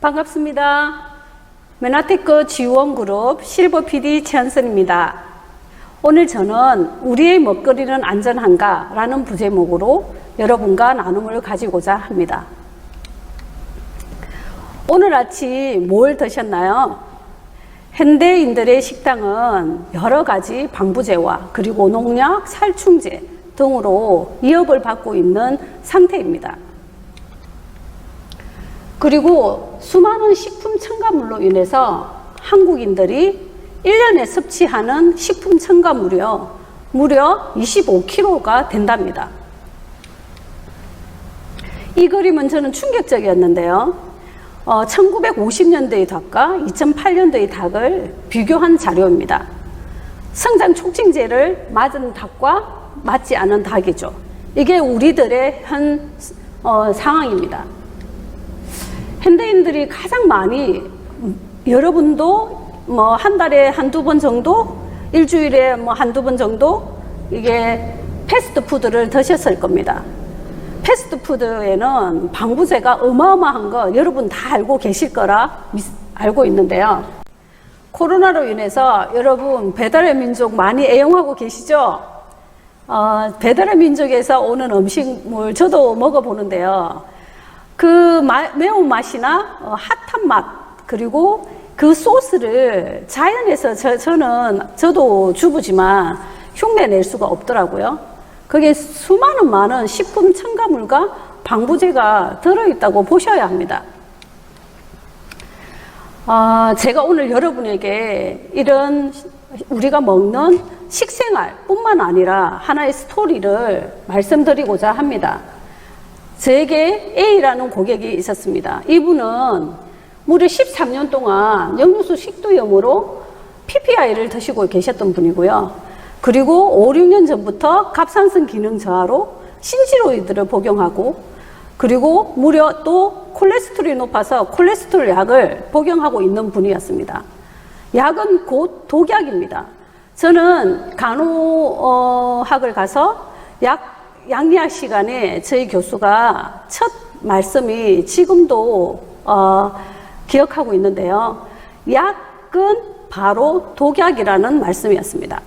반갑습니다. 메나테크 지원그룹 실버 PD 최한선입니다. 오늘 저는 우리의 먹거리는 안전한가? 라는 부제목으로 여러분과 나눔을 가지고자 합니다. 오늘 아침 뭘 드셨나요? 현대인들의 식당은 여러 가지 방부제와 그리고 농약, 살충제 등으로 위협을 받고 있는 상태입니다. 그리고 수많은 식품 첨가물로 인해서 한국인들이 1년에 섭취하는 식품 첨가물이 무려 25kg가 된답니다. 이 그림은 저는 충격적이었는데요. 1950년대의 닭과 2008년도의 닭을 비교한 자료입니다. 성장 촉진제를 맞은 닭과 맞지 않은 닭이죠. 이게 우리들의 현 상황입니다. 현대인들이 가장 많이, 여러분도 한 달에 한두 번 정도, 일주일에 한두 번 정도 이게 패스트푸드를 드셨을 겁니다. 패스트푸드에는 방부제가 어마어마한 거 여러분 다 알고 계실 거라 알고 있는데요. 코로나로 인해서 여러분 배달의 민족 많이 애용하고 계시죠? 배달의 민족에서 오는 음식물 저도 먹어보는데요. 그 매운맛이나 핫한 맛, 그리고 그 소스를 자연에서 저도 주부지만 흉내낼 수가 없더라고요. 거기에 수많은 많은 식품 첨가물과 방부제가 들어있다고 보셔야 합니다. 제가 오늘 여러분에게 이런 우리가 먹는 식생활 뿐만 아니라 하나의 스토리를 말씀드리고자 합니다. 제게 A라는 고객이 있었습니다. 이분은 무려 13년 동안 역류수 식도염으로 PPI를 드시고 계셨던 분이고요. 그리고 5, 6년 전부터 갑상선 기능 저하로 신지로이드를 복용하고, 그리고 무려 또 콜레스테롤이 높아서 콜레스테롤 약을 복용하고 있는 분이었습니다. 약은 곧 독약입니다. 저는 간호학을 가서 양리학 시간에 저희 교수가 첫 말씀이 지금도 기억하고 있는데요. 약은 바로 독약이라는 말씀이었습니다.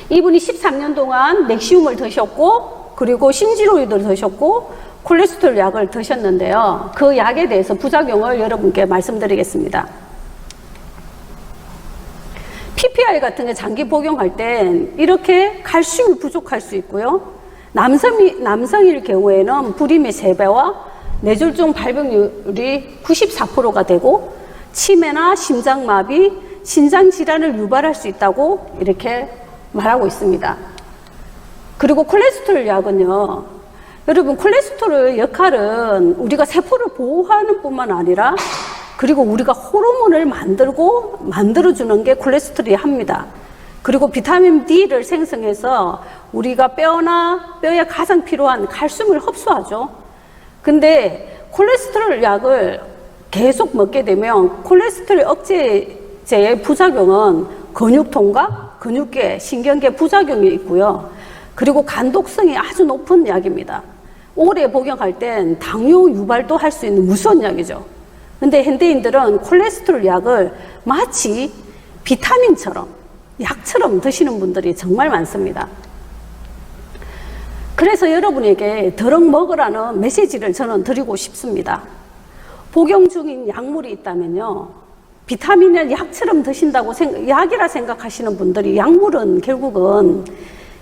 이분이 13년 동안 넥시움을 드셨고, 그리고 신지로이드를 드셨고, 콜레스테롤 약을 드셨는데요. 그 약에 대해서 부작용을 여러분께 말씀드리겠습니다. PPI 같은 게 장기 복용할 땐 이렇게 칼슘이 부족할 수 있고요. 남성일 경우에는 불임의 3배와 뇌졸중 발병률이 94%가 되고, 치매나 심장마비, 신장질환을 유발할 수 있다고 이렇게 말하고 있습니다. 그리고 콜레스테롤 약은요, 여러분 콜레스테롤 역할은 우리가 세포를 보호하는 뿐만 아니라, 그리고 우리가 호르몬을 만들어주는 게 콜레스테롤이 합니다. 그리고 비타민 D를 생성해서 우리가 뼈에 가장 필요한 칼슘을 흡수하죠. 근데 콜레스테롤 약을 계속 먹게 되면 콜레스테롤 억제제의 부작용은 근육통과 근육계, 신경계 부작용이 있고요. 그리고 간독성이 아주 높은 약입니다. 오래 복용할 땐 당뇨 유발도 할 수 있는 무서운 약이죠. 근데 현대인들은 콜레스테롤 약을 마치 비타민처럼, 약처럼 드시는 분들이 정말 많습니다. 그래서 여러분에게 더럭 먹으라는 메시지를 저는 드리고 싶습니다. 복용 중인 약물이 있다면요, 비타민을 약처럼 드신다고 약이라 생각하시는 분들이, 약물은 결국은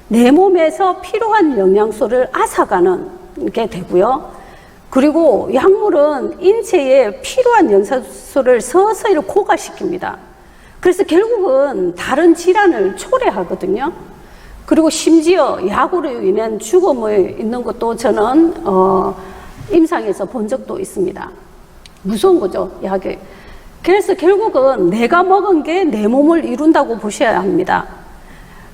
내 몸에서 필요한 영양소를 앗아가는 게 되고요. 그리고 약물은 인체에 필요한 영양소를 서서히 고갈시킵니다. 그래서 결국은 다른 질환을 초래하거든요. 그리고 심지어 약으로 인한 죽음이 있는 것도 저는 임상에서 본 적도 있습니다. 무서운 거죠, 약이. 그래서 결국은 내가 먹은 게 내 몸을 이룬다고 보셔야 합니다.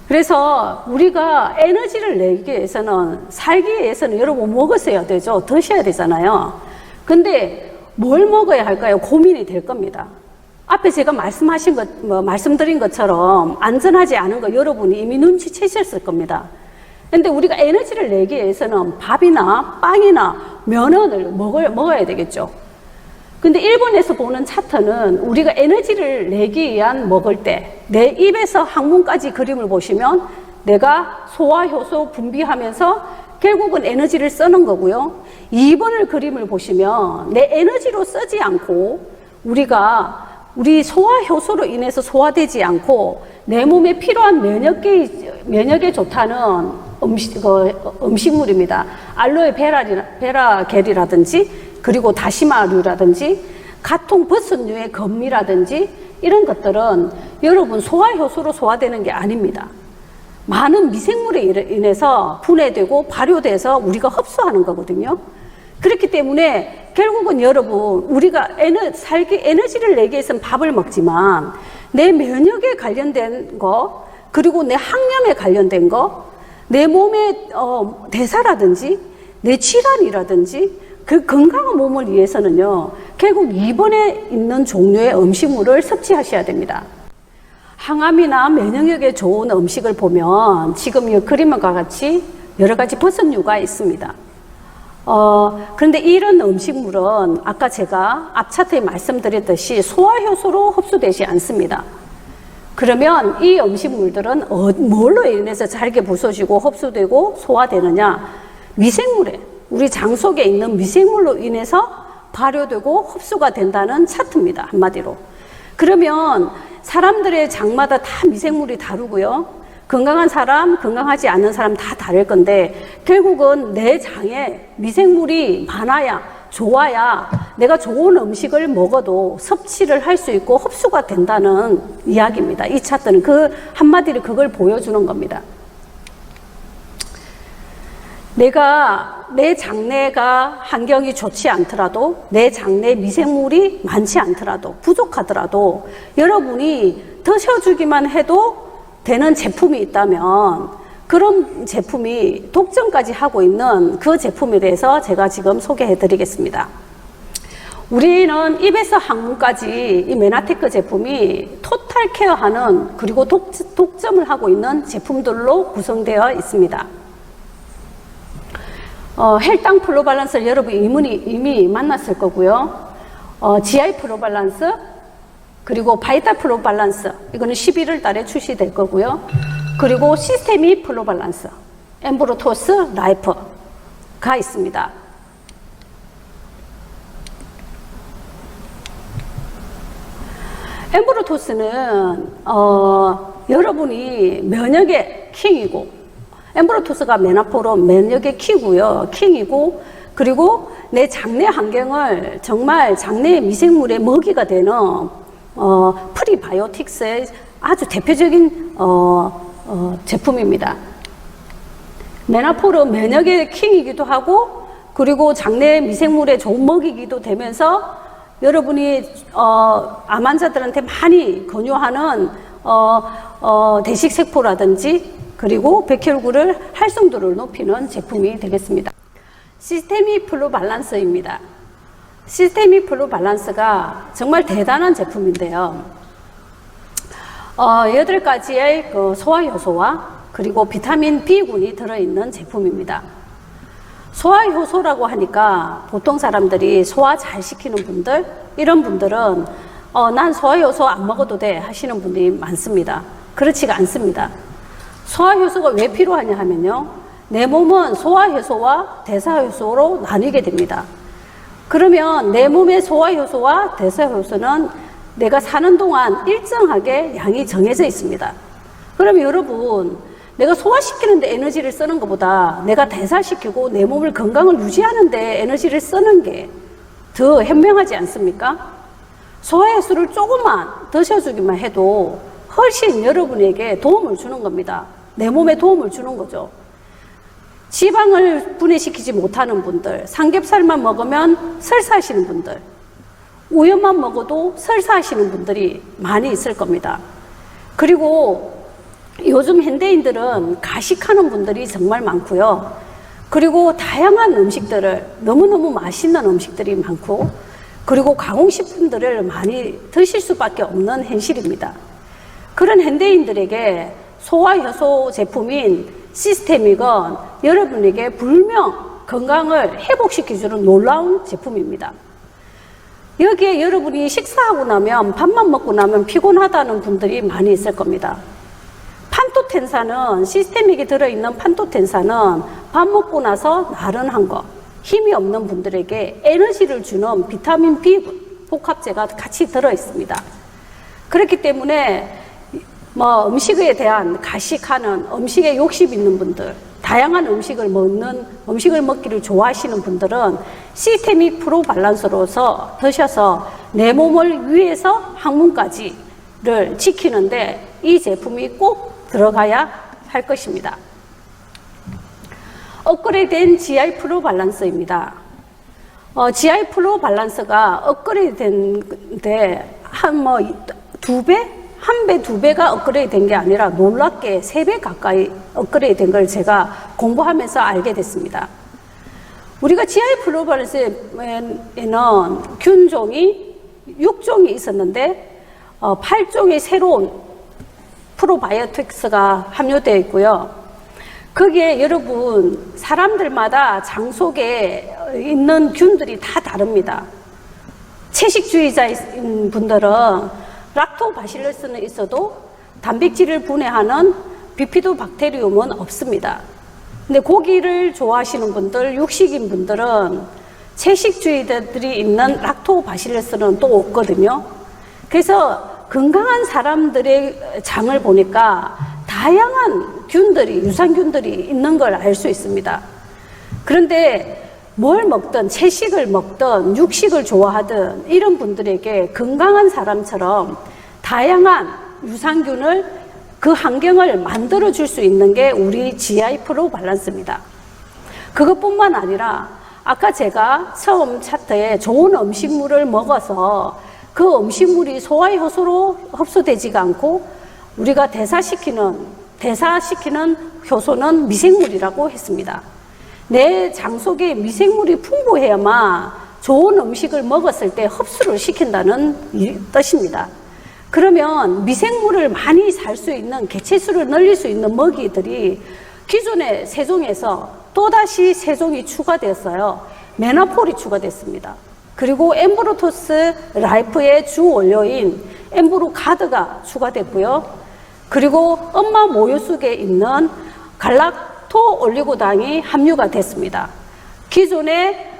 그래서 우리가 에너지를 내기 위해서는, 살기 위해서는 여러분 먹으셔야 되죠. 드셔야 되잖아요. 근데 뭘 먹어야 할까요? 고민이 될 겁니다. 앞에 제가 말씀드린 것처럼 안전하지 않은 거 여러분이 이미 눈치채셨을 겁니다. 근데 우리가 에너지를 내기 위해서는 밥이나 빵이나 면을 먹어야 되겠죠. 근데 일본에서 보는 차트는 우리가 에너지를 내기 위한 먹을 때 내 입에서 항문까지 그림을 보시면 내가 소화효소 분비하면서 결국은 에너지를 쓰는 거고요. 2번을 그림을 보시면 내 에너지로 쓰지 않고 우리 소화효소로 인해서 소화되지 않고 내 몸에 필요한 면역에 좋다는 음식물입니다. 알로에 베라 겔이라든지 그리고 다시마류라든지 가통 버섯류의 건미라든지 이런 것들은 여러분 소화효소로 소화되는 게 아닙니다. 많은 미생물에 인해서 분해되고 발효돼서 우리가 흡수하는 거거든요. 그렇기 때문에 결국은 여러분 우리가 에너지를 내기 위해서는 밥을 먹지만 내 면역에 관련된 거 그리고 내 항염에 관련된 거 내 몸의 대사라든지 내 질환이라든지 그 건강한 몸을 위해서는요 결국 2번에 있는 종류의 음식물을 섭취하셔야 됩니다. 항암이나 면역력에 좋은 음식을 보면 지금 이 그림과 같이 여러 가지 버섯류가 있습니다. 그런데 이런 음식물은 아까 제가 앞 차트에 말씀드렸듯이 소화효소로 흡수되지 않습니다. 그러면 이 음식물들은 뭘로 인해서 잘게 부서지고 흡수되고 소화되느냐? 미생물에 우리 장 속에 있는 미생물로 인해서 발효되고 흡수가 된다는 차트입니다. 한마디로. 그러면 사람들의 장마다 다 미생물이 다르고요. 건강한 사람, 건강하지 않은 사람 다 다를 건데 결국은 내 장에 미생물이 많아야 좋아야 내가 좋은 음식을 먹어도 섭취를 할 수 있고 흡수가 된다는 이야기입니다. 이 차트는 그 한마디로 그걸 보여주는 겁니다. 내 장내가 환경이 좋지 않더라도 내 장내 미생물이 많지 않더라도 부족하더라도 여러분이 드셔주기만 해도 되는 제품이 있다면 그런 제품이 독점까지 하고 있는 그 제품에 대해서 제가 지금 소개해 드리겠습니다. 우리는 입에서 항문까지 이 메나테크 제품이 토탈 케어하는 그리고 독점을 하고 있는 제품들로 구성되어 있습니다. 헬당 플로발란스를 여러분 이미 만났을 거고요. GI 플로발란스 그리고 바이탈 플로발란스 이거는 11월 달에 출시될 거고요. 그리고 시스테미 플로발란스 엠브로토스 라이프가 있습니다. 엠브로토스는 여러분이 면역의 킹이고 엠브로토스가 메나포로 면역의 킹이고 그리고 내 장내 환경을 정말 장내 미생물의 먹이가 되는 프리바이오틱스의 아주 대표적인 제품입니다. 메나포르 면역의 킹이기도 하고 그리고 장내 미생물의 좋은 먹이기도 되면서 여러분이 암 환자들한테 많이 권유하는 대식세포라든지 그리고 백혈구를 활성도를 높이는 제품이 되겠습니다. 시스테미 플루 밸런스입니다. 시스테미 플루 밸런스가 정말 대단한 제품인데요. 8가지의 그 소화효소와 그리고 비타민 B군이 들어있는 제품입니다. 소화효소라고 하니까 보통 사람들이 소화 잘 시키는 분들, 이런 분들은 난 소화효소 안 먹어도 돼 하시는 분들이 많습니다. 그렇지가 않습니다. 소화효소가 왜 필요하냐 하면요. 내 몸은 소화효소와 대사효소로 나뉘게 됩니다. 그러면 내 몸의 소화효소와 대사효소는 내가 사는 동안 일정하게 양이 정해져 있습니다. 그럼 여러분, 내가 소화시키는데 에너지를 쓰는 것보다 내가 대사시키고 내 몸을 건강을 유지하는 데 에너지를 쓰는 게 더 현명하지 않습니까? 소화효소를 조금만 드셔주기만 해도 훨씬 여러분에게 도움을 주는 겁니다. 내 몸에 도움을 주는 거죠. 지방을 분해시키지 못하는 분들, 삼겹살만 먹으면 설사하시는 분들, 우유만 먹어도 설사하시는 분들이 많이 있을 겁니다. 그리고 요즘 현대인들은 가식하는 분들이 정말 많고요. 그리고 다양한 음식들을, 너무너무 맛있는 음식들이 많고, 그리고 가공식품들을 많이 드실 수밖에 없는 현실입니다. 그런 현대인들에게 소화효소 제품인 시스테믹은 여러분에게 불명 건강을 회복시켜주는 놀라운 제품입니다. 여기에 여러분이 식사하고 나면 밥만 먹고 나면 피곤하다는 분들이 많이 있을 겁니다. 판토텐산은 시스테믹에 들어있는 판토텐산은 밥 먹고 나서 나른한 거, 힘이 없는 분들에게 에너지를 주는 비타민 B 복합제가 같이 들어있습니다. 그렇기 때문에 뭐 음식에 대한 가식하는 음식에 욕심 있는 분들, 다양한 음식을 먹기를 좋아하시는 분들은 시스테믹 프로발란스로서 드셔서 내 몸을 위해서 항문까지를 지키는데 이 제품이 꼭 들어가야 할 것입니다. 업그레이드된 GI 프로발란스입니다. GI 프로발란스가 업그레이드된데 한 두 배? 한 배, 두 배가 업그레이드 된 게 아니라 놀랍게 3배 가까이 업그레이드 된 걸 제가 공부하면서 알게 됐습니다. 우리가 GI 프로발란스에는 균종이 6종이 있었는데 8종의 새로운 프로바이오틱스가 함유되어 있고요. 거기에 여러분 사람들마다 장 속에 있는 균들이 다 다릅니다. 채식주의자인 분들은 락토바실러스는 있어도 단백질을 분해하는 비피도박테리움은 없습니다. 근데 고기를 좋아하시는 분들, 육식인 분들은 채식주의자들이 있는 락토바실러스는 또 없거든요. 그래서 건강한 사람들의 장을 보니까 다양한 균들이, 유산균들이 있는 걸 알 수 있습니다. 그런데 뭘 먹든 채식을 먹든 육식을 좋아하든 이런 분들에게 건강한 사람처럼 다양한 유산균을 그 환경을 만들어 줄 수 있는 게 우리 GI 프로발란스입니다. 그것뿐만 아니라 아까 제가 처음 차트에 좋은 음식물을 먹어서 그 음식물이 소화효소로 흡수되지가 않고 우리가 대사시키는 효소는 미생물이라고 했습니다. 내 장 속에 미생물이 풍부해야만 좋은 음식을 먹었을 때 흡수를 시킨다는 뜻입니다. 그러면 미생물을 많이 살 수 있는, 개체수를 늘릴 수 있는 먹이들이 기존의 세종에서 또다시 세종이 추가되었어요. 메나폴이 추가됐습니다. 그리고 엠브로토스 라이프의 주 원료인 엠브로가드가 추가됐고요. 그리고 엄마 모유속에 있는 갈락토 올리고당이 함유가 됐습니다. 기존의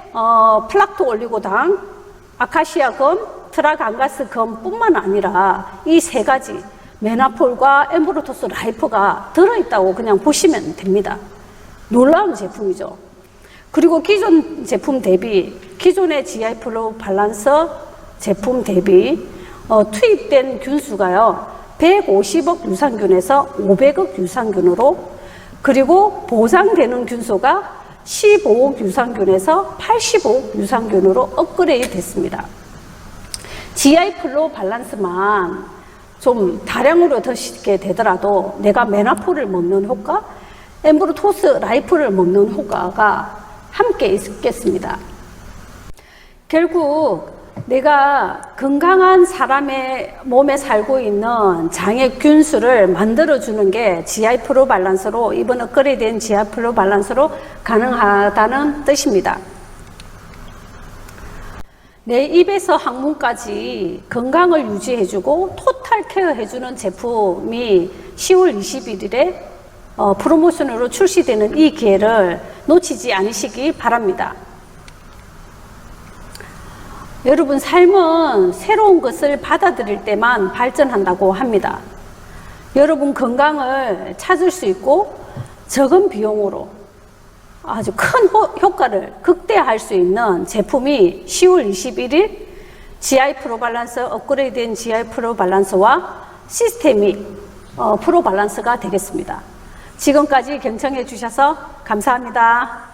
플락토 올리고당, 아카시아검, 트라간가스검 뿐만 아니라 이 세 가지 메나폴과 엠브로토스 라이프가 들어있다고 그냥 보시면 됩니다. 놀라운 제품이죠. 그리고 기존 제품 대비, 기존의 GI 프로발란스 제품 대비 투입된 균수가요 150억 유산균에서 500억 유산균으로, 그리고 보상되는 균수가 15억 유산균에서 85억 유산균으로 업그레이드 됐습니다. GI 프로발란스만 좀 다량으로 드시게 되더라도 내가 메나폴을 먹는 효과, 엠브로토스 라이프를 먹는 효과가 함께 있겠습니다. 결국 내가 건강한 사람의 몸에 살고 있는 장의 균수를 만들어주는 게 GI 프로발란스로, 이번 업그레이드된 GI 프로발란스로 가능하다는 뜻입니다. 내 입에서 항문까지 건강을 유지해주고 토탈 케어해주는 제품이 10월 21일에 프로모션으로 출시되는 이 기회를 놓치지 않으시기 바랍니다. 여러분, 삶은 새로운 것을 받아들일 때만 발전한다고 합니다. 여러분 건강을 찾을 수 있고 적은 비용으로 아주 큰 효과를 극대화할 수 있는 제품이 10월 21일 GI 프로발란스, 업그레이드된 GI 프로발란스와 시스테믹 프로발란스가 되겠습니다. 지금까지 경청해 주셔서 감사합니다.